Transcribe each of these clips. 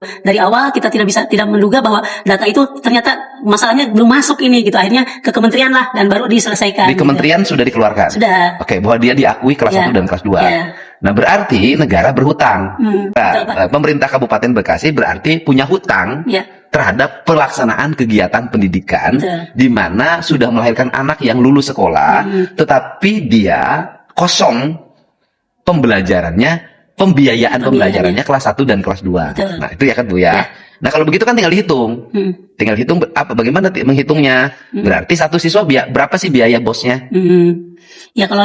Dari awal kita tidak menduga bahwa data itu ternyata masalahnya belum masuk ini gitu. Akhirnya ke kementerian lah dan baru diselesaikan. Di kementerian gitu. Sudah dikeluarkan? Sudah. Oke, bahwa dia diakui kelas 1 dan kelas 2. Nah, berarti negara berhutang. Nah, pemerintah Kabupaten Bekasi berarti punya hutang terhadap pelaksanaan kegiatan pendidikan, di mana sudah melahirkan anak yang lulus sekolah, tetapi dia kosong pembelajarannya, pembiayaan pembelajarannya kelas 1 dan kelas 2. Nah, itu ya kan Bu ya. Nah, kalau begitu kan tinggal dihitung. Tinggal hitung bagaimana menghitungnya. Berarti satu siswa berapa sih biaya bosnya? Ya kalau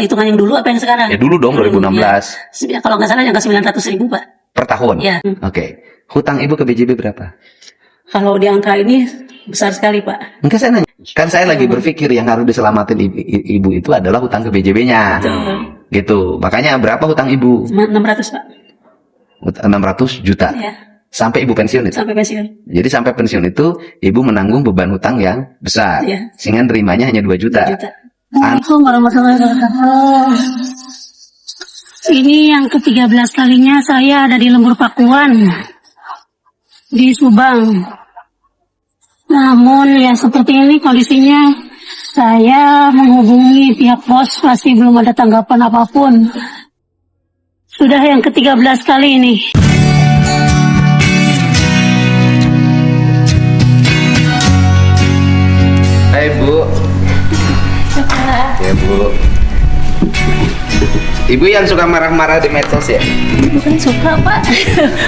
hitungan yang dulu apa yang sekarang? Ya dulu dong, 2016. Ya, kalau nggak salah yang ke 900.000 Pak. Per tahun? Ya. Oke. Hutang Ibu ke BJB berapa? Kalau di angka ini besar sekali Pak. Enggak, saya nanya. Kan saya lagi berpikir yang harus diselamatin ibu itu adalah hutang ke BJB-nya. Gitu. Makanya berapa hutang Ibu? 600 Pak. 600 juta. Ya. Sampai Ibu pensiun itu? Sampai pensiun. Jadi sampai pensiun itu Ibu menanggung beban hutang yang besar. Sehingga nerimanya hanya 2 juta. 2 juta. Assalamualaikum warahmatullahi wabarakatuh. Ini yang ke-13 kalinya saya ada di Lembur Pakuan di Subang. Namun ya seperti ini kondisinya, saya menghubungi pihak pos masih belum ada tanggapan apapun. Sudah yang ke-13 kali ini. Hai Bu. Ya Bu. Ibu yang suka marah-marah di medsos ya? Bukan suka Pak.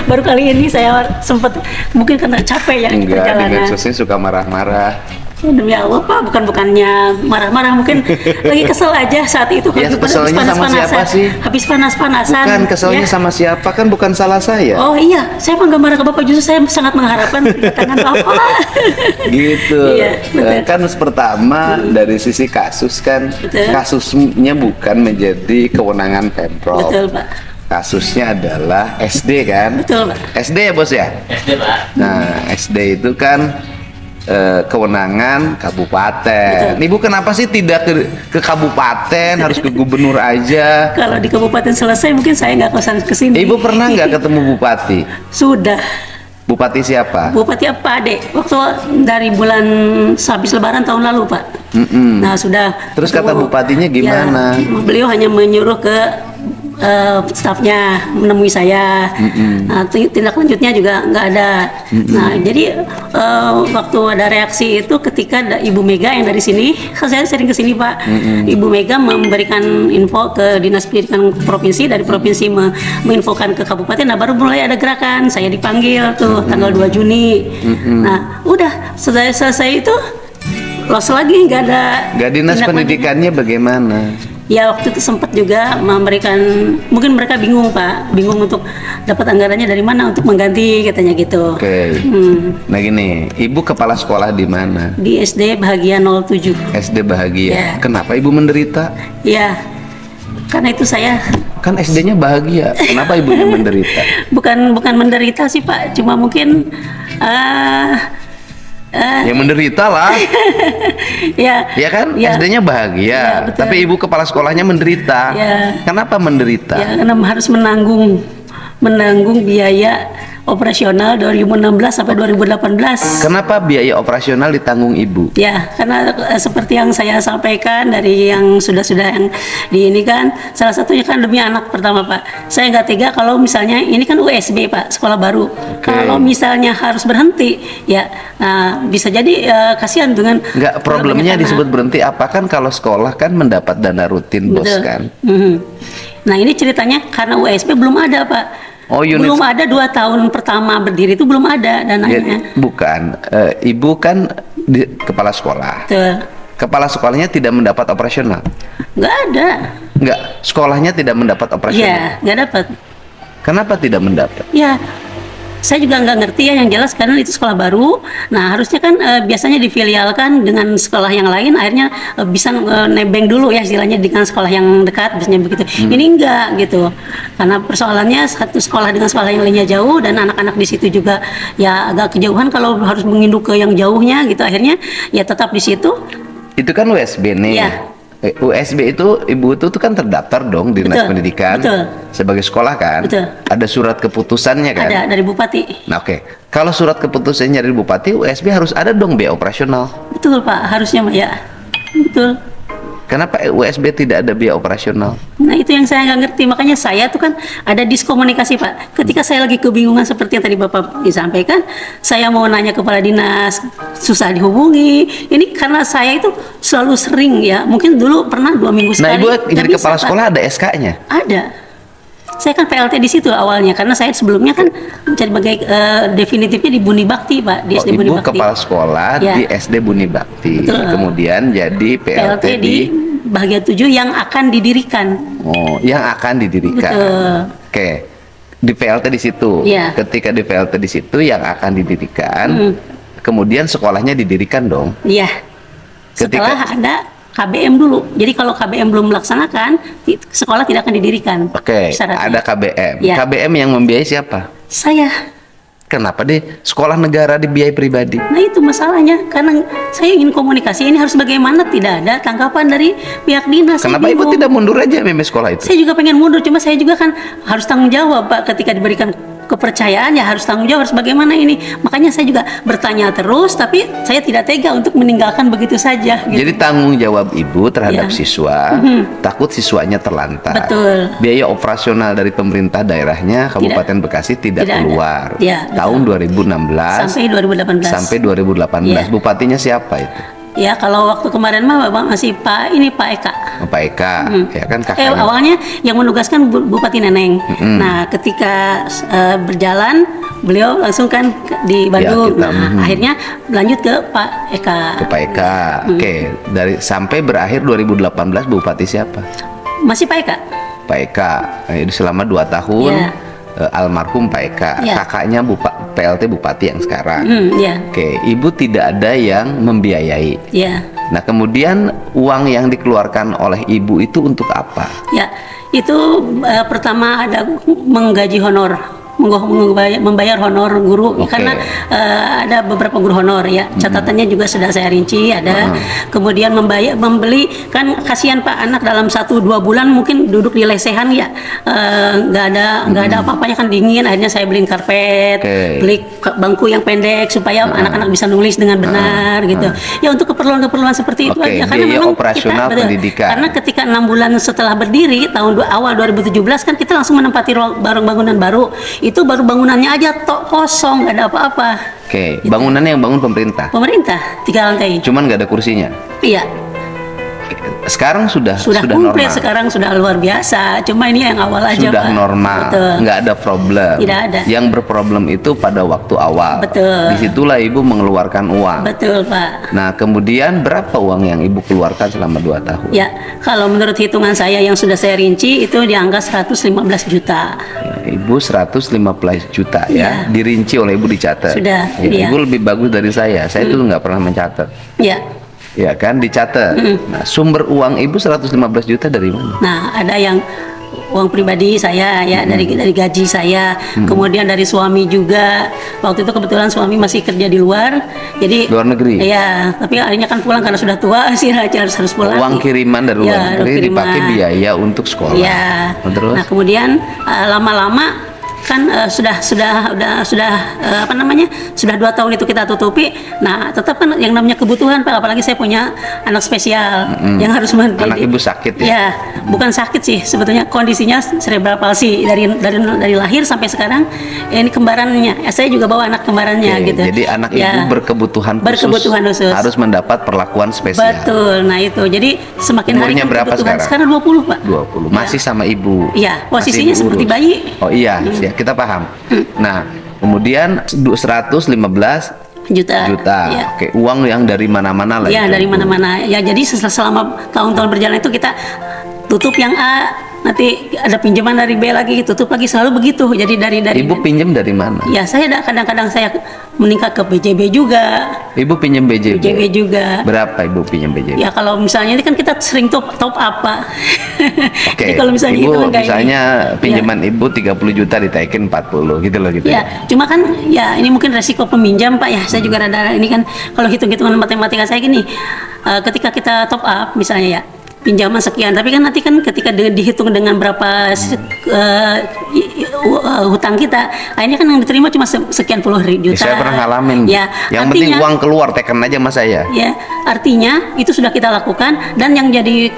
Baru kali ini saya sempat, mungkin karena capek ya. Enggak, di medsosnya suka marah-marah. Demi Allah Pak, bukannya marah-marah, mungkin lagi kesel aja saat itu. Ya, keselnya sama siapa sih? Habis panas-panasan. Bukan, keselnya sama siapa, kan bukan salah saya. Oh iya, saya mah nggak marah ke Bapak, justru saya sangat mengharapkan kedatangan Bapak. Gitu. Iya, betul. Kan pertama dari sisi kasus kan, kasusnya bukan menjadi kewenangan Pemprov. Betul Pak. Kasusnya adalah SD kan? Betul Pak. SD ya Bos ya? SD Pak. Nah, SD itu kan kewenangan kabupaten. Ibu kenapa sih tidak ke kabupaten, harus ke gubernur aja? Kalau di kabupaten selesai mungkin saya nggak kosan ke sini. Ibu pernah nggak ketemu bupati? Sudah. Bupati siapa? Bupati apa Adek? Waktu dari bulan habis Lebaran tahun lalu Pak. Nah sudah. Terus kata bupatinya gimana? Ya, beliau hanya menyuruh ke stafnya menemui saya. Nah, tindak lanjutnya juga nggak ada. Nah, jadi waktu ada reaksi itu ketika Ibu Mega yang dari sini, saya sering ke sini Pak. Ibu Mega memberikan info ke Dinas Pendidikan Provinsi, dari provinsi menginfokan ke kabupaten. Nah, baru mulai ada gerakan. Saya dipanggil tuh tanggal 2 Juni. Nah, udah selesai itu los lagi, nggak ada. Nggak, Dinas Pendidikannya bagaimana? Ya waktu itu sempat juga memberikan, mungkin mereka bingung Pak, bingung untuk dapat anggarannya dari mana untuk mengganti, katanya gitu. Oke. Nah gini, Ibu kepala sekolah di mana? Di SD Bahagia 07. SD Bahagia. Ya. Kenapa Ibu menderita? Ya, karena itu saya. Kan SD-nya Bahagia, kenapa Ibunya menderita? Bukan menderita sih Pak, cuma mungkin ya menderita lah. Ya kan, ya. SD-nya Bahagia, Ya, tapi Ibu kepala sekolahnya menderita. Ya. Kenapa menderita? Ya, karena harus menanggung biaya operasional 2016 sampai 2018. Kenapa biaya operasional ditanggung Ibu? Ya, karena seperti yang saya sampaikan dari yang sudah-sudah yang di ini kan, salah satunya kan demi anak pertama Pak. Saya nggak tega kalau misalnya ini kan USB Pak, sekolah baru. Kalau misalnya harus berhenti, ya bisa jadi kasihan dengan. Nggak, problemnya disebut berhenti apa kan kalau sekolah kan mendapat dana rutin Bos kan. Nah ini ceritanya karena USB belum ada Pak. Oh, belum ada 2 tahun pertama berdiri itu belum ada dananya. Ya, bukan, Ibu kan kepala sekolah. Betul. Kepala sekolahnya tidak mendapat operasional. Nggak ada. Nggak, sekolahnya tidak mendapat operasional. Iya, nggak dapat. Kenapa tidak mendapat? Ya, saya juga nggak ngerti ya, yang jelas karena itu sekolah baru. Nah harusnya kan biasanya difilialkan dengan sekolah yang lain, akhirnya bisa nebeng dulu ya istilahnya dengan sekolah yang dekat, biasanya begitu. Ini enggak gitu, karena persoalannya satu sekolah dengan sekolah yang lainnya jauh, dan anak-anak di situ juga ya agak kejauhan kalau harus menginduk ke yang jauhnya gitu. Akhirnya ya tetap di situ. Itu kan USB nih. Ya. USB itu ibu itu tuh kan terdaftar dong di Dinas Betul, Pendidikan betul. sebagai sekolah kan? Betul. Ada surat keputusannya kan? Ada dari bupati. Nah, oke. Kalau surat keputusannya dari bupati, USB harus ada dong biaya operasional. Betul Pak, harusnya Pak ya. Betul. Kenapa USB tidak ada biaya operasional? Nah itu yang saya nggak ngerti, makanya saya tuh kan ada diskomunikasi Pak. Ketika saya lagi kebingungan seperti yang tadi Bapak disampaikan, saya mau nanya kepala dinas, susah dihubungi. Ini karena saya itu selalu sering ya, mungkin dulu pernah 2 minggu Nah, sekali. ibu nggak jadi bisa, kepala Pak. sekolah ada SK-nya? Ada. Saya kan PLT di situ awalnya, karena saya sebelumnya kan mencari bagai definitifnya di Buni Bakti Pak, di Oh, SD Buni ibu Bakti. kepala sekolah Ya. di SD Buni Bakti, Betul. kemudian jadi PLT di bagian 7 yang akan didirikan. oh, yang akan didirikan. Betul. Oke. Di PLT di situ. Iya. Ketika di PLT di situ yang akan didirikan, kemudian sekolahnya didirikan dong. Iya. Setelah ada KBM dulu. Jadi kalau KBM belum melaksanakan, sekolah tidak akan didirikan. Oke, Syaratnya. ada KBM. Iya. KBM yang membiayai siapa? Saya. Kenapa deh sekolah negara dibiayai pribadi? Nah itu masalahnya. Karena saya ingin komunikasi ini harus bagaimana, tidak ada tanggapan dari pihak dinas. Saya Kenapa ibu bingung. tidak mundur aja meme sekolah itu? Saya juga pengen mundur, cuma saya juga kan harus tanggung jawab Pak. Ketika diberikan kepercayaan ya harus tanggung jawab, harus bagaimana ini. Makanya saya juga bertanya terus, tapi saya tidak tega untuk meninggalkan begitu saja. Gitu. Jadi tanggung jawab ibu terhadap Iya. siswa, takut siswanya terlantar. Betul. Biaya operasional dari pemerintah daerahnya Kabupaten Bekasi tidak Tidak ada. keluar. Iya, betul. Tahun 2016 Sampai 2018. sampai 2018. Iya. Bupatinya siapa itu? Ya kalau waktu kemarin mah Bapak masih Pak Eka. Oh, Pak Eka, ya kan kakaknya. Awalnya yang menugaskan Bupati Neneng. Nah, ketika berjalan beliau langsung kan di Bandung. kita, Nah, akhirnya lanjut ke Pak Eka. Ke Pak Eka. Oke, dari sampai berakhir 2018 Bupati siapa? Masih Pak Eka. Pak Eka. Nah, itu selama 2 tahun. Iya. Almarhum Pak Eka, Iya. kakaknya PLT Bupati yang sekarang. Ya, Oke, ibu tidak ada yang membiayai. ya, Nah, kemudian uang yang dikeluarkan oleh ibu itu untuk apa? ya. Itu pertama ada menggaji honor. Membayar honor guru. Oke. Karena ada beberapa guru honor ya, catatannya juga sudah saya rinci ada. Kemudian membeli, kan kasihan Pak, anak dalam 1-2 bulan mungkin duduk di lesehan ya, nggak ada apa-apanya kan, dingin. Akhirnya saya beliin karpet, Oke. beli bangku yang pendek supaya anak-anak bisa nulis dengan benar gitu ya, untuk keperluan-keperluan seperti itu Oke, aja. Karena biaya memang operasional betul. pendidikan. Karena ketika 6 bulan setelah berdiri tahun awal 2017 kan kita langsung menempati bangunan baru. Itu baru bangunannya aja kosong, nggak ada apa-apa. Oke, bangunannya yang bangun pemerintah. Pemerintah 3 lantai. Cuman nggak ada kursinya. Iya, Sekarang sudah komplit, normal. sekarang sudah luar biasa. Cuma ini yang awal aja Sudah Pak. normal, Betul. nggak ada problem. Tidak ada. Yang berproblem itu pada waktu awal. Betul. Disitulah ibu mengeluarkan uang. Betul Pak. Nah, kemudian berapa uang yang ibu keluarkan selama 2 tahun? Ya, kalau menurut hitungan saya yang sudah saya rinci itu di angka 115 juta. Ya, ibu 115 juta ya, Iya. dirinci oleh ibu, dicatat. Sudah, Ya, iya. ibu lebih bagus dari saya. Saya itu nggak pernah mencatat. Ya. Ya kan, dicatat. Nah, sumber uang ibu 115 juta dari mana? Nah, ada yang uang pribadi saya ya, dari gaji saya, kemudian dari suami juga. Waktu itu kebetulan suami masih kerja di luar, jadi Luar negeri? Iya, tapi akhirnya kan pulang karena sudah tua sih, harus pulang. Uang kiriman dari luar Ya, negeri kiriman. dipakai biaya untuk sekolah. Iya. Terus? Nah, kemudian lama-lama kan sudah apa namanya, sudah 2 tahun itu kita tutupi. Nah, tetap kan yang namanya kebutuhan Pak, apalagi saya punya anak spesial yang harus Anak ibu sakit ya? Ya, bukan sakit sih sebetulnya, kondisinya cerebral palsy dari lahir sampai sekarang. Ini kembarannya, saya juga bawa anak kembarannya Oke, gitu. jadi anak Ya, ibu berkebutuhan khusus, harus mendapat perlakuan spesial. betul. Nah itu, jadi semakin hari Umurnya kan berapa kebutuhan. sekarang? 20 Pak. 20. Masih sama ibu. Iya, Masih posisinya seperti diurus. bayi. Oh iya, ya, kita paham. Nah, kemudian 115 juta. juta. Ya. Oke, uang yang dari mana-mana lah. Iya, itu, dari Bu. mana-mana. Ya, jadi selama tahun-tahun berjalan itu kita tutup yang A, nanti ada pinjaman dari B lagi, tutup lagi, selalu begitu. Jadi dari Ibu pinjam dari mana? ya saya kadang-kadang saya meningkat ke BJB juga. Ibu pinjam BJB. BJB juga. Berapa ibu pinjam BJB? Ya kalau misalnya ini kan kita sering top up Pak. Oke, Jadi kalau misalnya ibu itu kan kayak misalnya ini. pinjaman ibu 30 juta ditaikin 40 gitu loh gitu Ya, ya. cuma kan ya ini mungkin resiko peminjam Pak ya. Saya juga rada ini kan kalau hitung-hitungan matematika saya gini, ketika kita top up misalnya ya, pinjaman sekian, tapi kan nanti kan ketika dihitung dengan berapa hutang kita, akhirnya kan yang diterima cuma sekian puluh juta. Saya pernah ngalamin. Ya, yang artinya, penting uang keluar, teken aja sama saya. Ya, artinya itu sudah kita lakukan, dan yang jadi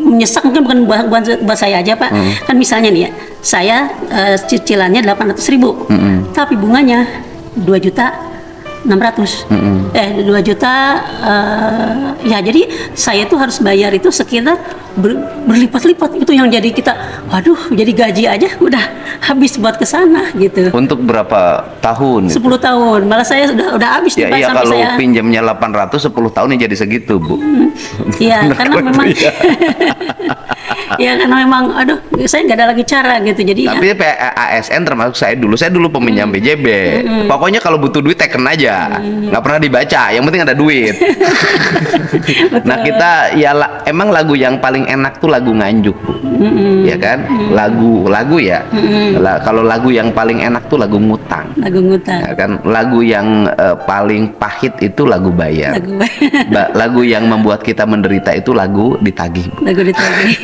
menyesak mungkin bukan buat saya aja Pak. Kan misalnya nih ya, saya cicilannya 800.000, tapi bunganya 2.600.000. 2 juta, ya jadi saya tuh harus bayar itu sekitar berlipat-lipat. Itu yang jadi kita, waduh, jadi gaji aja udah habis buat ke sana gitu. Untuk berapa tahun? 10 tahun. Malah saya udah habis ya, nih Pak, iya, sampai kalau saya pinjamnya 800 10 tahun ya jadi segitu, Bu. Iya, karena memang ya karena memang aduh, saya nggak ada lagi cara gitu. Jadi tapi ya, ASN termasuk saya dulu peminjam BJB. Pokoknya kalau butuh duit teken aja, nggak pernah dibaca, yang penting ada duit. Nah kita ya emang lagu yang paling enak tuh lagu Nganjuk, Bu. Ya kan, lagu ya. Kalau lagu yang paling enak tuh lagu ngutang. Lagu ngutang. Ya kan, lagu yang paling pahit itu lagu bayar. Lagu yang membuat kita menderita itu lagu ditagih, Bu. Lagu ditagih.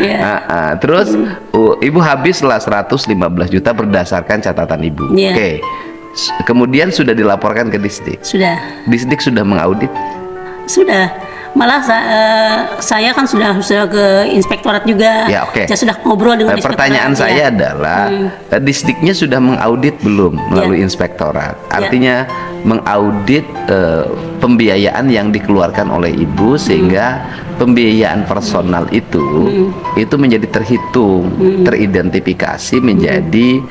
Yeah. Terus Ibu habislah 115 juta berdasarkan catatan Ibu. Yeah. Oke. Kemudian sudah dilaporkan ke Disdik. Sudah. Disdik sudah mengaudit. Sudah. Malah saya kan sudah ke inspektorat juga. Ya, oke. Saya sudah ngobrol dengan pertanyaan saya adalah Disdiknya sudah mengaudit belum melalui inspektorat? Artinya mengaudit pembiayaan yang dikeluarkan oleh Ibu sehingga pembiayaan personal itu menjadi terhitung, teridentifikasi menjadi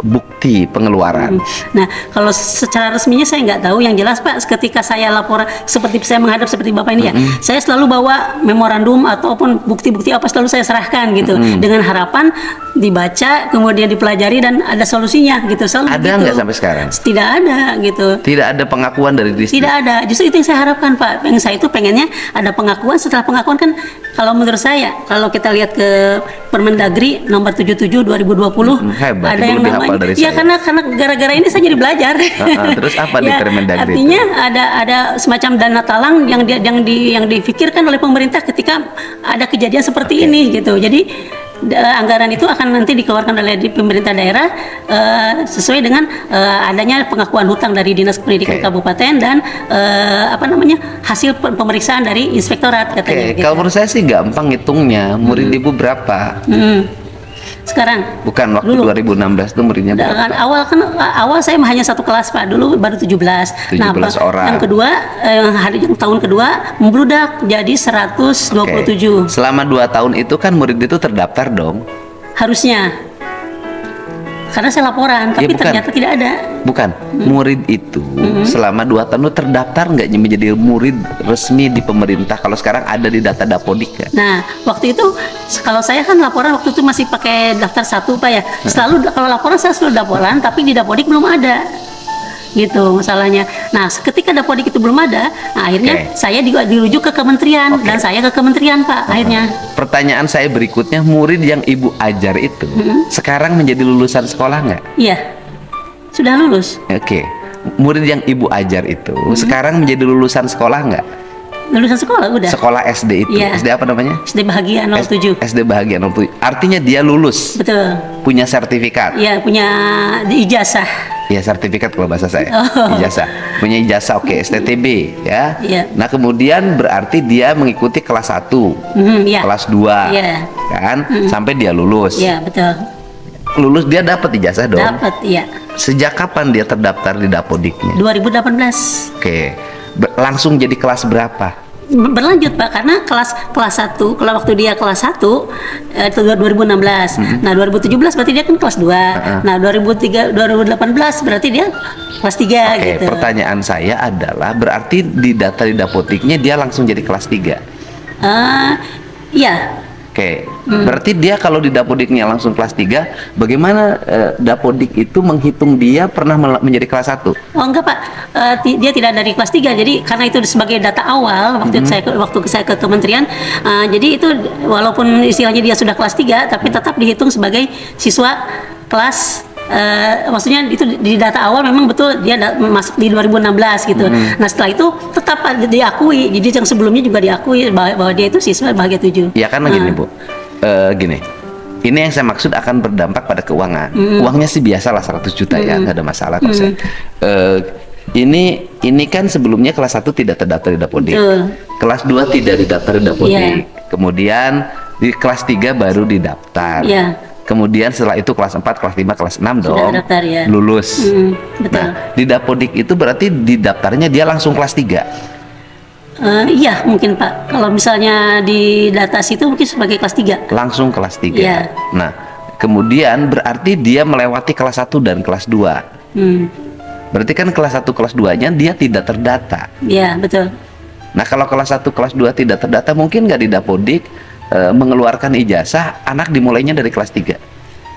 bukti pengeluaran. Nah, kalau secara resminya saya nggak tahu. Yang jelas Pak, ketika saya laporan seperti saya menghadap seperti Bapak ini ya, saya selalu bawa memorandum ataupun bukti-bukti apa selalu saya serahkan gitu, dengan harapan dibaca, kemudian dipelajari dan ada solusinya gitu. Selalu ada nggak sampai sekarang? Tidak ada gitu. Tidak ada pengakuan dari Disdik. Tidak ada. Justru itu yang saya harapkan Pak. Yang saya itu pengennya ada pengakuan. Setelah pengakuan kan, kalau menurut saya, kalau kita lihat ke Permendagri nomor 77 2020, hebat, ada yang namanya dari ya saya. karena gara-gara ini saya jadi belajar. Terus apa di Permendagri? Artinya ada semacam dana talang yang difikirkan oleh pemerintah ketika ada kejadian seperti ini gitu. Jadi anggaran itu akan nanti dikeluarkan oleh pemerintah daerah sesuai dengan adanya pengakuan hutang dari Dinas Pendidikan Kabupaten dan hasil pemeriksaan dari inspektorat katanya. Gitu. Kalau menurut saya sih gampang hitungnya. Murid Ibu berapa? Sekarang? Bukan, waktu dulu, 2016 itu muridnya berapa? Awal saya hanya satu kelas Pak, dulu baru 17. 17 orang. Yang kedua, yang tahun kedua membludak jadi 127. Selama 2 tahun itu kan murid itu terdaftar dong? Harusnya. Karena saya laporan, tapi ternyata tidak ada. Bukan, murid itu selama 2 tahun itu terdaftar nggak menjadi murid resmi di pemerintah? Kalau sekarang ada di data Dapodik kan? Nah, waktu itu kalau saya kan laporan waktu itu masih pakai daftar 1 Pak ya. Selalu kalau laporan saya selalu laporan, tapi di Dapodik belum ada. Gitu masalahnya. Nah, ketika Dapodik itu belum ada, nah akhirnya saya juga dirujuk ke kementerian dan saya ke kementerian Pak akhirnya. Pertanyaan saya berikutnya, murid yang Ibu ajar itu sekarang menjadi lulusan sekolah nggak? Iya, sudah lulus. Murid yang Ibu ajar itu sekarang menjadi lulusan sekolah nggak? Lulusan sekolah udah. Sekolah SD itu. SD apa namanya? SD Bahagia 07. SD Bahagia 07. Artinya dia lulus. Betul. Punya sertifikat. Iya, punya ijazah. Ya, sertifikat kalau bahasa saya. Ijazah. Punya ijazah, STTB ya. Nah, kemudian berarti dia mengikuti kelas 1. Kelas 2. Kan? Sampai dia lulus. Iya, betul. Lulus dia dapat ijazah dong. Dapat, iya. Sejak kapan dia terdaftar di Dapodiknya? 2018. Langsung jadi kelas berapa? Berlanjut Pak, karena kelas 1, kalau waktu dia kelas 1 itu 2016. Nah, 2017 berarti dia kan kelas 2. Nah, 2018 berarti dia kelas 3 gitu. Pertanyaan saya adalah berarti di data di Dapotiknya dia langsung jadi kelas 3? Iya. Berarti dia kalau di Dapodiknya langsung kelas 3, bagaimana Dapodik itu menghitung dia pernah menjadi kelas 1? Oh enggak Pak, dia tidak dari kelas 3. Jadi karena itu sebagai data awal waktu saya ke kementerian, jadi itu walaupun istilahnya dia sudah kelas 3, tapi tetap dihitung sebagai siswa kelas maksudnya itu di data awal memang betul dia masuk di 2016 gitu. Nah setelah itu tetap diakui, jadi yang sebelumnya juga diakui bahwa dia itu siswa bahagia 7. Ya kan gini Bu, gini. Ini yang saya maksud akan berdampak pada keuangan. Uangnya sih biasa lah 100 juta ya, nggak ada masalah kok saya. Ini kan sebelumnya kelas 1 tidak terdaftar di Dapodik. Kelas 2 tidak didaftar di Dapodik. Kemudian di kelas 3 baru didaftar. Kemudian setelah itu kelas 4, kelas 5, kelas 6 dong daftar, lulus. Betul. Nah, di Dapodik itu berarti didaftarnya dia langsung kelas 3. Iya mungkin Pak, kalau misalnya di data situ mungkin sebagai kelas 3. Langsung kelas 3. Nah, kemudian berarti dia melewati kelas 1 dan kelas 2. Berarti kan kelas 1, kelas 2-nya dia tidak terdata. Iya, betul. Nah, kalau kelas 1, kelas 2 tidak terdata, mungkin nggak di Dapodik mengeluarkan ijazah, anak dimulainya dari kelas 3.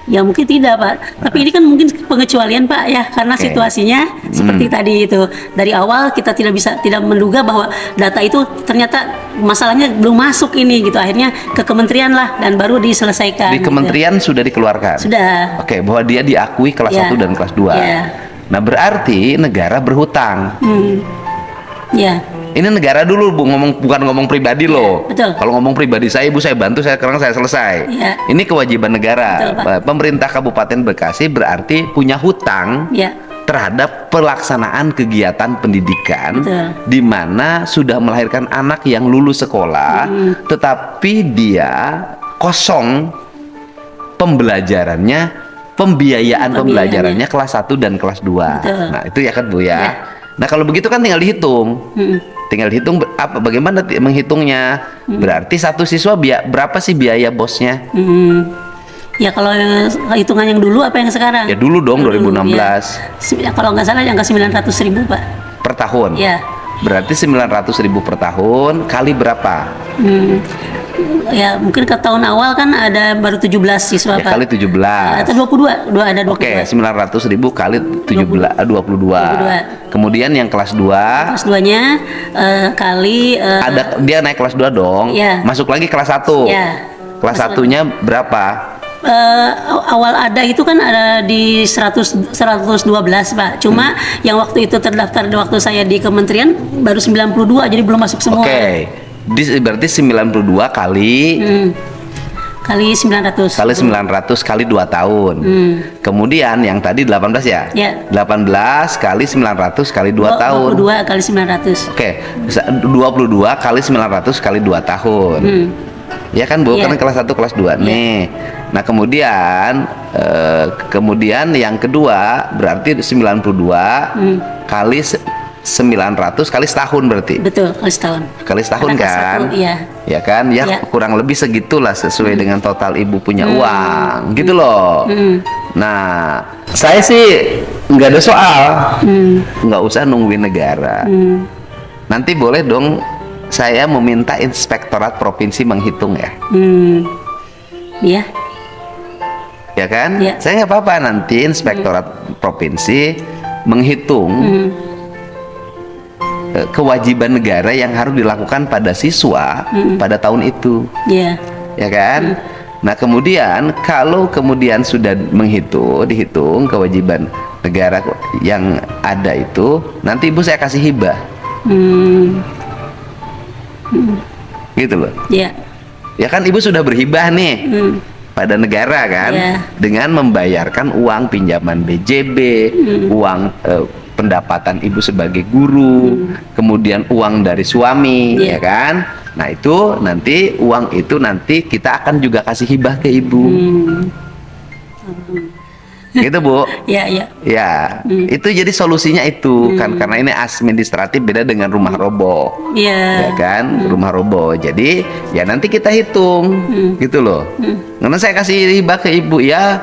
Ya mungkin tidak Pak, tapi ini kan mungkin pengecualian Pak ya, karena situasinya seperti tadi itu. Dari awal kita tidak menduga bahwa data itu ternyata masalahnya belum masuk ini gitu. Akhirnya ke kementerian lah dan baru diselesaikan. Di kementerian sudah dikeluarkan? Sudah. Oke, bahwa dia diakui kelas 1 dan kelas 2. Nah, berarti negara berhutang. Ini negara dulu Bu, bukan ngomong pribadi loh. Betul. Kalau ngomong pribadi saya, Ibu saya bantu, sekarang saya selesai. Ini kewajiban negara. Betul, Pemerintah Kabupaten Bekasi berarti punya hutang terhadap pelaksanaan kegiatan pendidikan, di mana sudah melahirkan anak yang lulus sekolah, tetapi dia kosong pembelajarannya, pembiayaan pembelajarannya kelas 1 dan kelas 2. Nah, itu ya kan Bu ya. Nah, kalau begitu kan tinggal dihitung. Tinggal hitung bagaimana menghitungnya. Berarti satu siswa berapa sih biaya bosnya? Ya kalau hitungan yang dulu apa yang sekarang? Ya dulu dong, 2016. Ya, kalau nggak salah yang ke 900.000 Pak. Per tahun? Ya. Berarti 900.000 per tahun kali berapa? Ya mungkin ke tahun awal kan ada baru 17 siswa Pak. Kali 17. Atau 22, ada 22. Oke, 900.000 kali 22. Kemudian yang kelas 2. Kelas 2-nya kali ada dia naik kelas 2 dong. Masuk lagi kelas 1. Kelas 1-nya berapa? Awal ada itu kan ada di 112 Pak. Cuma yang waktu itu terdaftar di waktu saya di kementerian baru 92, jadi belum masuk semua. Berarti 92 kali kali 900 kali 2 tahun. Kemudian yang tadi 18 ya? 18 kali 900 kali 2 tahun. 22 kali 900. 22 kali 900 kali 2 tahun. Ya kan Bu, karena kelas 1 kelas 2 nih. Nah, kemudian yang kedua berarti 92 kali 900 kali setahun berarti. Betul, kali setahun. Kali setahun kan? Ya kan? Kurang lebih segitulah sesuai dengan total Ibu punya uang. Gitu loh. Nah, saya sih nggak ada soal. Nggak usah nungguin negara. Nanti boleh dong saya meminta Inspektorat Provinsi menghitung ya. Ya kan? Saya nggak apa-apa, nanti Inspektorat Provinsi menghitung kewajiban negara yang harus dilakukan pada siswa pada tahun itu. Ya kan? Nah, kemudian kalau kemudian sudah dihitung kewajiban negara yang ada itu, nanti Ibu saya kasih hibah. Gitu loh. Ya kan Ibu sudah berhibah nih pada negara kan, dengan membayarkan uang pinjaman BJB, uang pendapatan Ibu sebagai guru, kemudian uang dari suami, ya kan? Nah, itu nanti uang itu nanti kita akan juga kasih hibah ke Ibu. Gitu Bu. Ya, itu jadi solusinya itu kan, karena ini administratif beda dengan rumah roboh. Ya kan, rumah roboh. Jadi ya nanti kita hitung gitu loh. Karena saya kasih hibah ke Ibu ya,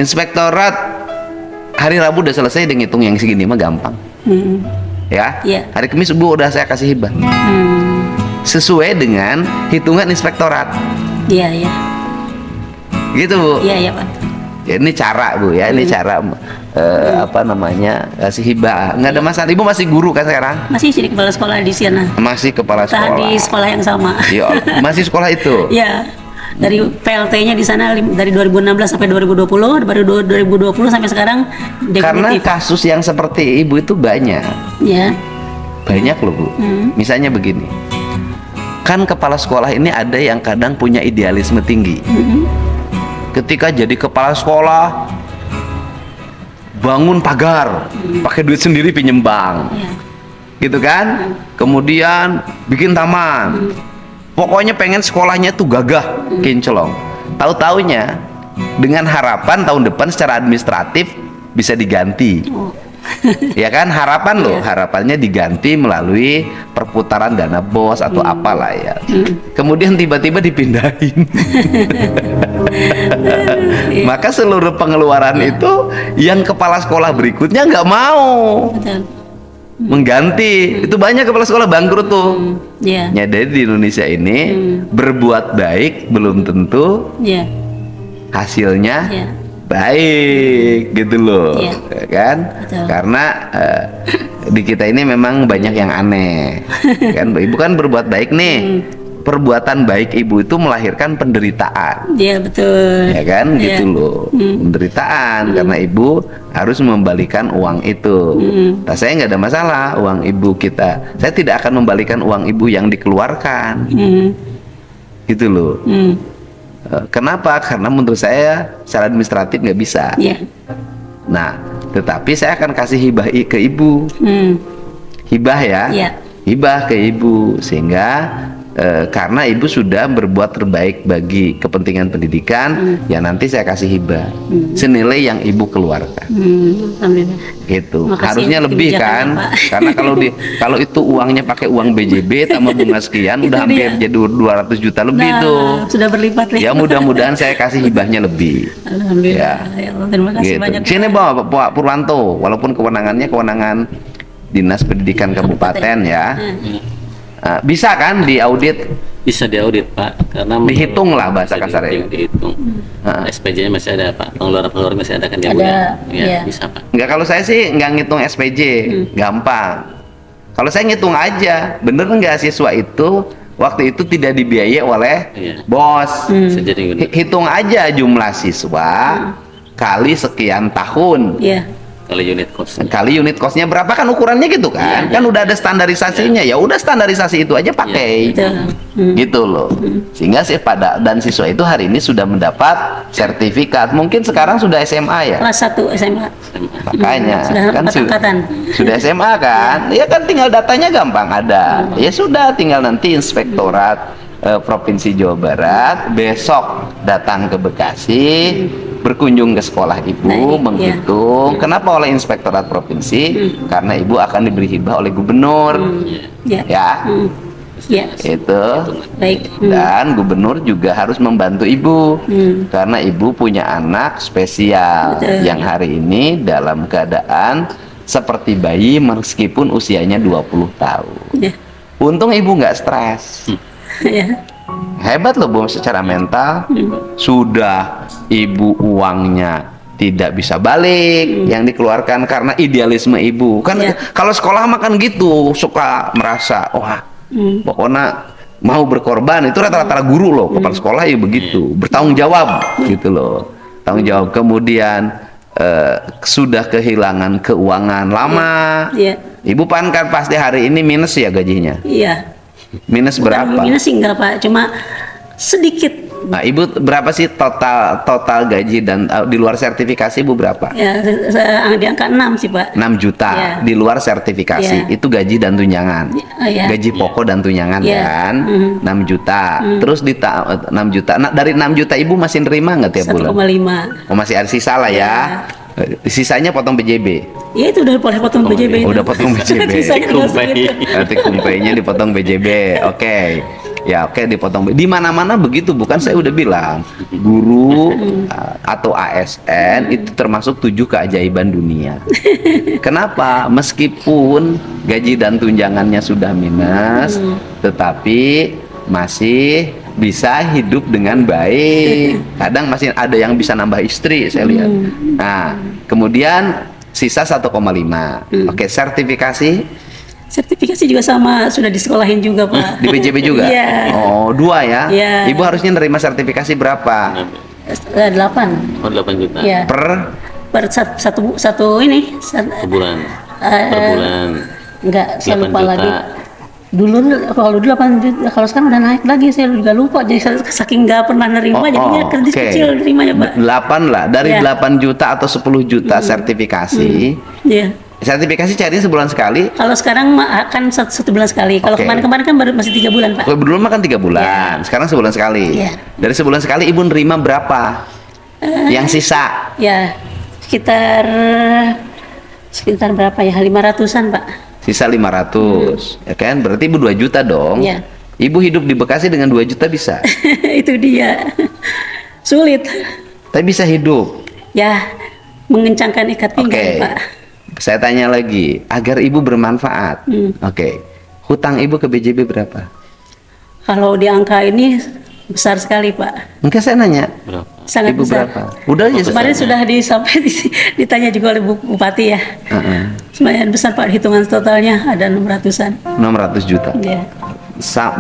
Inspektorat hari Rabu udah selesai, dengan hitung yang segini mah gampang. Ya. Hari Kamis Bu udah saya kasih hibah. Sesuai dengan hitungan inspektorat. Gitu Bu. Iya Pak. Ya, ini cara Bu ya, ini cara apa namanya, kasih hibah. Nggak ada masalah. Ibu masih guru kan sekarang? Masih jadi kepala sekolah di sana. Masih kepala sekolah. Di sekolah yang sama. Masih sekolah itu. dari PLT-nya di sana dari 2016 sampai 2020, baru 2020 sampai sekarang Karena definitif. kasus yang seperti ibu itu banyak. Ya. Banyak loh Bu. Misalnya begini. Kan kepala sekolah ini ada yang kadang punya idealisme tinggi. Ketika jadi kepala sekolah, bangun pagar, pakai duit sendiri pinjem bank. Ya. Gitu kan? Kemudian bikin taman. Pokoknya pengen sekolahnya tuh gagah, kinclong. Tahu-taunya dengan harapan tahun depan secara administratif bisa diganti. Oh. Ya kan, harapan loh, harapannya diganti melalui perputaran dana BOS atau apalah ya. Kemudian tiba-tiba dipindahin. Maka seluruh pengeluaran itu yang kepala sekolah berikutnya nggak mau Betul. mengganti. Itu banyak kepala sekolah bangkrut tuh. Ya. Ya, jadi di Indonesia ini berbuat baik belum tentu Ya. hasilnya Ya. baik gitu loh. Iya. Ya kan? Betul. Karena di kita ini memang banyak yang aneh. Kan ibu kan berbuat baik nih. Perbuatan baik ibu itu melahirkan penderitaan. Ya, betul. Ya kan? Iya. Gitu loh. Penderitaan karena ibu harus membalikan uang itu. Nah, saya nggak ada masalah uang ibu kita. Saya tidak akan membalikan uang ibu yang dikeluarkan. Gitu loh. Kenapa? Karena menurut saya secara administratif nggak bisa. Ya. Nah, tetapi saya akan kasih hibah ke ibu. Hibah ya. Ya. Hibah ke ibu sehingga karena ibu sudah berbuat terbaik bagi kepentingan pendidikan, ya nanti saya kasih hibah senilai yang ibu keluarkan. Alhamdulillah. Gitu. Makasih Harusnya lebih kebijakan, kan? Pak. Karena kalau itu uangnya pakai uang BJB tambah bunga sekian Itu udah hampir dia. jadi 200 juta lebih tuh. Sudah berlipat nih. Ya mudah-mudahan saya kasih hibahnya lebih. Alhamdulillah. Ya Allah, terima kasih Gitu. banyak. Sini bawa Pak Purwanto, walaupun kewenangannya kewenangan Dinas Pendidikan Kabupaten ya. Bisa kan diaudit, Bisa diaudit Pak, karena dihitung lah bahasa bisa kasarnya. dihitung. SPJ-nya masih ada Pak, pengeluaran masih ada kan di Ada, bulan. iya. Bisa Pak. Enggak, kalau saya sih nggak ngitung SPJ, gampang. Kalau saya ngitung aja, bener nggak siswa itu waktu itu tidak dibiayai oleh Iya. bos. Bisa jadi benar. Hitung aja jumlah siswa kali sekian tahun. Ya. Kali unit cost. Kali unit costnya berapa kan ukurannya gitu kan? Iya. Kan udah ada standarisasinya. Ya udah standarisasi itu aja pakai. Betul. Gitu loh. Sehingga dan siswa itu hari ini sudah mendapat sertifikat. Mungkin sekarang sudah SMA ya. Kelas 1 SMA. Makanya Sudah kan 4 angkatan. sudah SMA kan. Ya kan tinggal datanya gampang ada. Ya sudah tinggal nanti Inspektorat Provinsi Jawa Barat besok datang ke Bekasi, berkunjung ke sekolah ibu, Baik, menghitung. Kenapa oleh Inspektorat Provinsi? Karena ibu akan diberi hibah oleh gubernur. Ya. Ya, Ya. itu. Baik. Dan gubernur juga harus membantu ibu karena ibu punya anak spesial Betul. yang hari ini dalam keadaan seperti bayi meskipun usianya 20 tahun. Ya. Untung ibu nggak stres. Ya. Hebat loh Bu, secara mental. Sudah ibu uangnya tidak bisa balik yang dikeluarkan karena idealisme ibu. Kan Ya. kalau sekolah makan gitu suka merasa wah pokoknya mau berkorban. Itu rata-rata guru loh, kepala sekolah ya begitu, bertanggung jawab gitu loh, tanggung jawab. Kemudian sudah kehilangan keuangan lama. Ya. Ibu kan pasti hari ini minus ya gajinya. Iya. Minus berapa? Minus sih enggak Pak, cuma sedikit. Nah, ibu berapa sih total gaji dan di luar sertifikasi ibu berapa? Ya, di angka 6 sih Pak. 6 juta Ya. di luar sertifikasi. Ya. Itu gaji dan tunjangan. Ya. Gaji pokok dan tunjangan Ya. kan. 6 juta. Terus 6 juta. Nah, dari 6 juta ibu masih nerima nggak tiap bulan? 1,5. Oh, masih ada sisa lah ya. Sisanya potong BJB. Ya itu udah boleh potong BJB. Udah potong BJB. Sisanya tinggal Kumpay. segitu. Nanti kumpainya dipotong BJB. Oke. Ya oke, dipotong. Di mana-mana begitu, bukan? Saya udah bilang guru atau ASN itu termasuk 7 keajaiban dunia. Kenapa? Meskipun gaji dan tunjangannya sudah minus, tetapi masih bisa hidup dengan baik. Kadang masih ada yang bisa nambah istri, saya lihat. Nah, kemudian sisa 1,5. Oke, sertifikasi Sertifikasi juga sama, sudah disekolahin juga Pak. Di BJB juga? Iya. Oh, 2 ya? Iya. Ibu harusnya nerima sertifikasi berapa? 8. Oh, 8 juta. Ya. Per satu ini. Sebulan. Per bulan. Enggak, saya 8 lupa juta. lagi. Dulu kalau dulu 8 juta, kalau sekarang udah naik lagi, saya juga lupa. Jadi saking nggak pernah nerima, jadinya kredit oke. kecil nerimanya Pak. 8 lah, dari Iya. 8 juta atau 10 juta sertifikasi. Iya. Sertifikasi carinya sebulan sekali. Kalau sekarang akan satu bulan sekali. Kalau Oke. kemarin-kemarin kan baru masih 3 bulan Pak. Kalau dulu mah kan 3 bulan, sekarang sebulan sekali. Iya. Dari sebulan sekali ibu nerima berapa? Yang sisa? Ya, sekitar berapa ya? 500-an Pak. Sisa 500, ya kan? Berarti ibu 2 juta dong. Iya. Ibu hidup di Bekasi dengan 2 juta bisa. Itu dia. Sulit. Tapi bisa hidup. Ya, mengencangkan ikat Oke. pinggang Pak. Saya tanya lagi, agar ibu bermanfaat. Oke. Hutang ibu ke BJB berapa? Kalau di angka ini besar sekali Pak. Enggak, saya nanya. Berapa? Sangat Ibu besar. berapa? Udah aja Kemarin sudah ditanya juga oleh Bupati ya. Semuanya besar Pak, hitungan totalnya ada 600-an. 600 juta. Ya.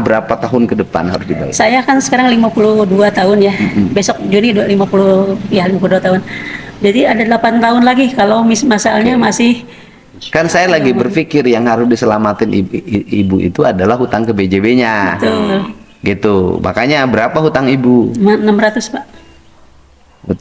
Berapa tahun ke depan harus dibayar? Saya kan sekarang 52 tahun ya. Besok Juni 52 tahun. Jadi ada 8 tahun lagi kalau masalahnya masih Kan saya lagi berpikir yang harus diselamatin ibu itu adalah hutang ke BJB-nya. betul. Gitu. Makanya berapa hutang ibu? 600 Pak.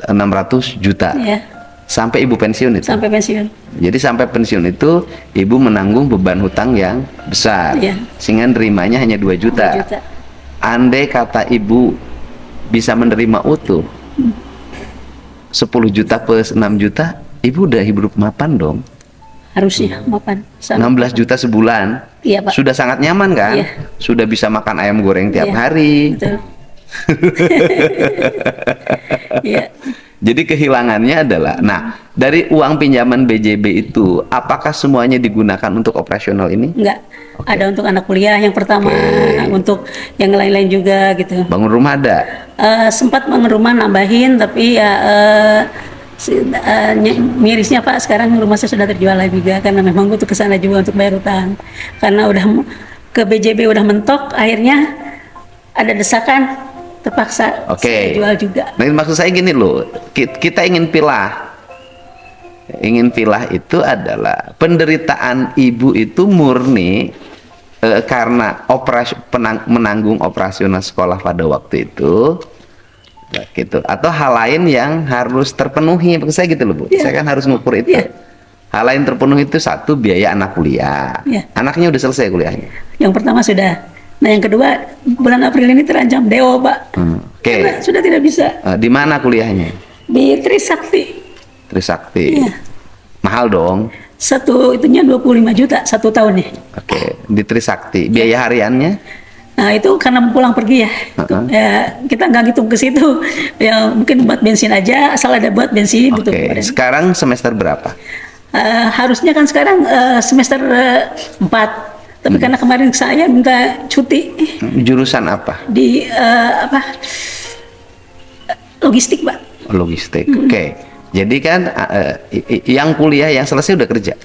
600 juta. Ya, Sampai ibu pensiun itu. sampai pensiun. Jadi sampai pensiun itu ibu menanggung beban hutang yang besar. Iya. Sehingga nerimanya hanya 2 juta. 2 juta. Andai kata ibu bisa menerima utuh 10 juta plus 6 juta, ibu udah hidup mapan dong. Harusnya mapan. 16 juta sebulan. Iya Pak. Sudah sangat nyaman kan? Iya. Sudah bisa makan ayam goreng tiap Iya, hari. Betul. Iya. Jadi kehilangannya adalah, nah, dari uang pinjaman BJB itu, apakah semuanya digunakan untuk operasional ini? Enggak. Ada untuk anak kuliah yang pertama, untuk yang lain-lain juga gitu. Bangun rumah ada? Sempat bangun rumah nambahin, tapi ya mirisnya Pak, sekarang rumah saya sudah terjual lagi juga karena memang butuh ke sana juga untuk bayar utang. Karena udah ke BJB udah mentok, akhirnya ada desakan, terpaksa saya jual juga. Nah, maksud saya gini loh, kita ingin pilah. Ingin pilah itu adalah penderitaan ibu itu murni karena menanggung operasional sekolah pada waktu itu. Gitu, atau hal lain yang harus terpenuhi. Maksud saya gitu loh Bu, saya kan harus ngukur itu. Hal lain terpenuhi itu satu, biaya anak kuliah. Anaknya udah selesai kuliahnya? Yang pertama sudah. Nah yang kedua, bulan April ini terancam DO Pak. Karena sudah tidak bisa. Di mana kuliahnya? Di Trisakti. Trisakti. Iya. Mahal dong. Satu itunya 25 juta 1 tahun nih. Di Trisakti. Biaya hariannya? Nah itu karena pulang pergi ya, ya kita nggak ngitung ke situ, ya mungkin buat bensin aja, asal ada buat bensin. Sekarang semester berapa? Harusnya kan sekarang semester 4, tapi karena kemarin saya minta cuti. Jurusan apa? Di logistik Pak. Logistik. Jadi kan yang kuliah yang selesai udah kerja?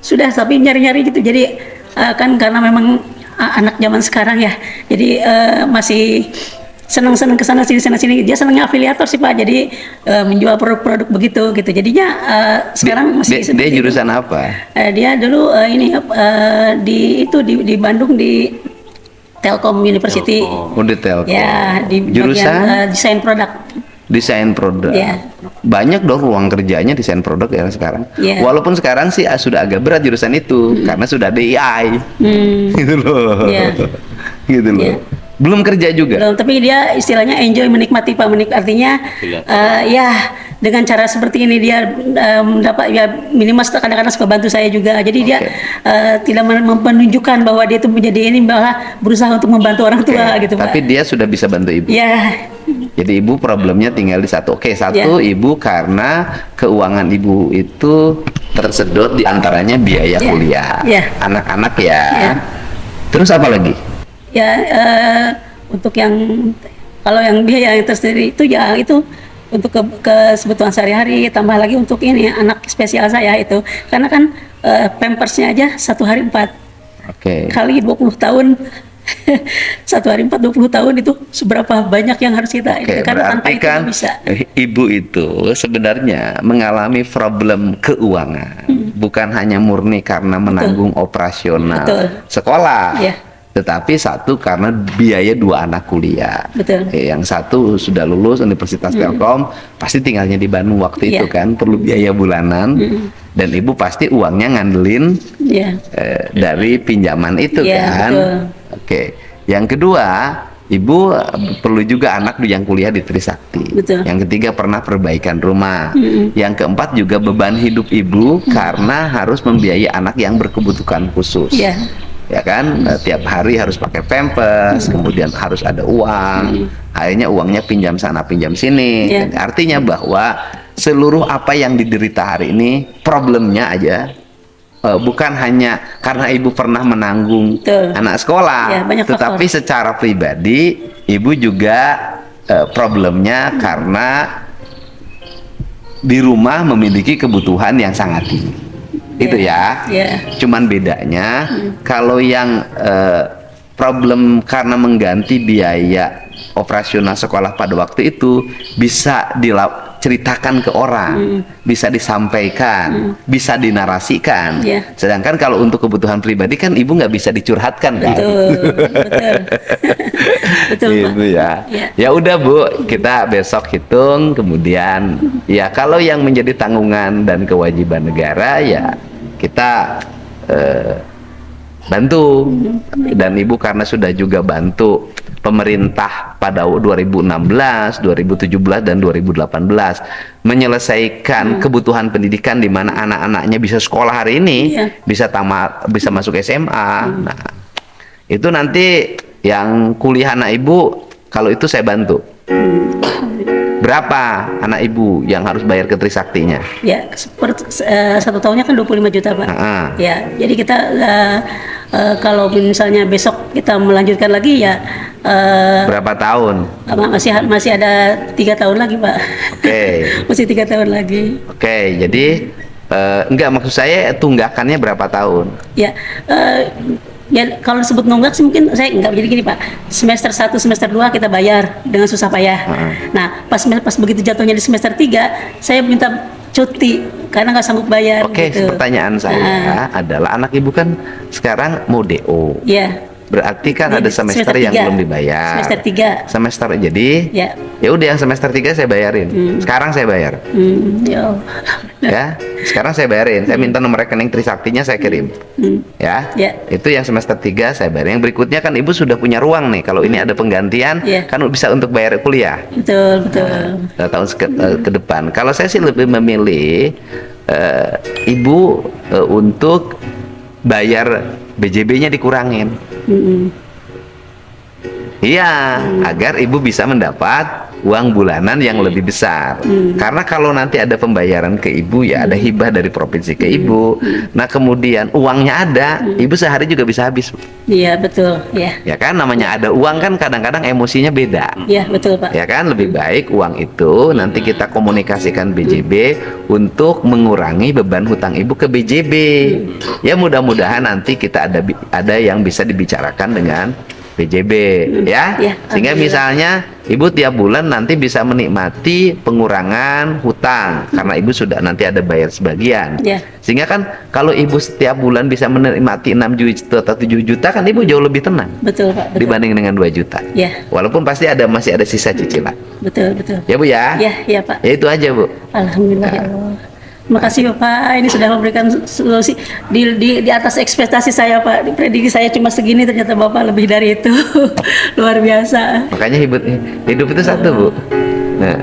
Sudah, tapi nyari-nyari gitu. Jadi kan karena memang anak zaman sekarang ya, jadi masih senang-senang ke sana sini. Dia senangnya afiliator sih Pak, jadi menjual produk-produk begitu gitu. Jadinya sekarang masih dia jurusan apa? Dia dulu di Bandung di Telkom University. Di Telkom. Ya, di jurusan desain produk. Desain produk. Banyak dong ruang kerjanya desain produk ya sekarang. Walaupun sekarang sih sudah agak berat jurusan itu karena sudah ada AI. Gitu loh. Gitu loh. Belum kerja juga. Belum, tapi dia istilahnya enjoy, menikmati Pak. Artinya ya dengan cara seperti ini dia mendapat ya minimal kadang-kadang suka bantu saya juga. Jadi dia tidak menunjukkan bahwa dia itu menjadi ini, malah berusaha untuk membantu orang tua gitu Pak. Tapi dia sudah bisa bantu ibu. Jadi ibu problemnya tinggal di satu. Satu, ibu karena keuangan ibu itu tersedot diantaranya biaya kuliah anak-anak ya. Terus apa lagi? Untuk yang kalau yang biaya yang tersendiri itu ya itu untuk kebutuhan sehari-hari, tambah lagi untuk ini anak spesial saya itu, karena kan pampersnya aja 1 hari 4. Oke. Kali 20 tahun. Satu hari 20 tahun itu seberapa banyak yang harus kita Oke, karena tanpa berarti itu kan nggak bisa. ibu itu sebenarnya mengalami problem keuangan, bukan hanya murni karena menanggung operasional Betul. sekolah, Iya. tetapi satu karena biaya 2 anak kuliah. Betul. Yang satu sudah lulus Universitas Telkom, pasti tinggalnya di Bandung waktu itu Iya. kan, perlu biaya bulanan, dan ibu pasti uangnya ngandelin Ya, dari pinjaman itu Iya, kan. betul. Oke. Yang kedua, ibu perlu juga anak yang kuliah di Trisakti. Betul. Yang ketiga pernah perbaikan rumah. Yang keempat juga beban hidup ibu karena harus membiayai anak yang berkebutuhan khusus. ya, Ya kan, tiap hari harus pakai pampers, kemudian harus ada uang. Akhirnya uangnya pinjam sana pinjam sini. Iya. Artinya bahwa seluruh apa yang diderita hari ini problemnya aja bukan hanya karena ibu pernah menanggung Betul. anak sekolah, Ya, banyak faktor. tetapi secara pribadi ibu juga problemnya karena di rumah memiliki kebutuhan yang sangat tinggi. Itu ya. ya, Cuman bedanya kalau yang problem karena mengganti biaya operasional sekolah pada waktu itu bisa diceritakan ke orang, bisa disampaikan, bisa dinarasikan. Iya. Sedangkan kalau untuk kebutuhan pribadi kan ibu nggak bisa dicurhatkan kan? betul, betul, betul, Pak. Ibu ya. Ya. Ya udah Bu, kita besok hitung, kemudian ya kalau yang menjadi tanggungan dan kewajiban negara ya kita bantu. Dan ibu karena sudah juga bantu pemerintah pada 2016, 2017 dan 2018 menyelesaikan kebutuhan pendidikan di mana anak-anaknya bisa sekolah hari ini, Iya. bisa tamat, bisa masuk SMA. Nah, itu nanti yang kuliah anak ibu kalau itu saya bantu. Berapa anak ibu yang harus bayar ke Trisaktinya? Ya, satu tahunnya kan 25 juta, Pak. Ah. Ya, jadi kita kalau misalnya besok kita melanjutkan lagi ya Berapa tahun? masih ada 3 tahun lagi, Pak. Oke. Masih 3 tahun lagi. Oke, jadi enggak, maksud saya tunggakannya berapa tahun? Ya, ya kalau disebut nunggak sih mungkin saya enggak, jadi gini Pak, semester 1, semester 2 kita bayar dengan susah payah. Nah, pas begitu jatuhnya di semester 3, saya minta cuti karena nggak sanggup bayar. Oke, gitu. pertanyaan saya adalah anak ibu kan sekarang mau DO. Iya. Berarti kan ada semester yang tiga. belum dibayar. Semester 3. Semester, jadi Ya. ya udah yang semester 3 saya bayarin. Sekarang saya bayar. Ya. Ya, sekarang saya bayarin. Saya minta nomor rekening Trisaktinya saya kirim. Ya. Ya. Itu yang semester 3 saya bayar. Yang berikutnya kan ibu sudah punya ruang nih. Kalau ini ada penggantian Ya. kan bisa untuk bayar kuliah. Betul, betul. Tahun ke depan. Kalau saya sih lebih memilih ibu untuk bayar BJB-nya dikurangin. Iya, agar ibu bisa mendapat uang bulanan yang lebih besar. Karena kalau nanti ada pembayaran ke ibu, ya ada hibah dari provinsi ke ibu. Nah, kemudian uangnya ada, ibu sehari juga bisa habis. Iya, betul. Ya. Ya kan, namanya ada uang kan kadang-kadang emosinya beda. Ya, betul, Pak. Ya kan, lebih baik uang itu nanti kita komunikasikan BJB untuk mengurangi beban hutang ibu ke BJB. Ya mudah-mudahan nanti kita ada yang bisa dibicarakan dengan BJB ya. Ya, Sehingga alhamdulillah. misalnya ibu tiap bulan nanti bisa menikmati pengurangan hutang karena ibu sudah nanti ada bayar sebagian. Ya. Sehingga kan kalau ibu setiap bulan bisa menikmati 6 juta atau 7 juta kan ibu jauh lebih tenang Betul, Pak. Betul. dibanding dengan 2 juta. Ya, Walaupun pasti masih ada sisa cicilan. betul, betul. Ya Bu ya? Ya, ya, Pak. Ya itu aja Bu. Alhamdulillah ya Allah. Terima kasih Bapak, ini sudah memberikan solusi di atas ekspektasi saya Pak. Prediksi saya cuma segini, ternyata Bapak lebih dari itu. Luar biasa. Makanya hidup itu satu Bu. Nah,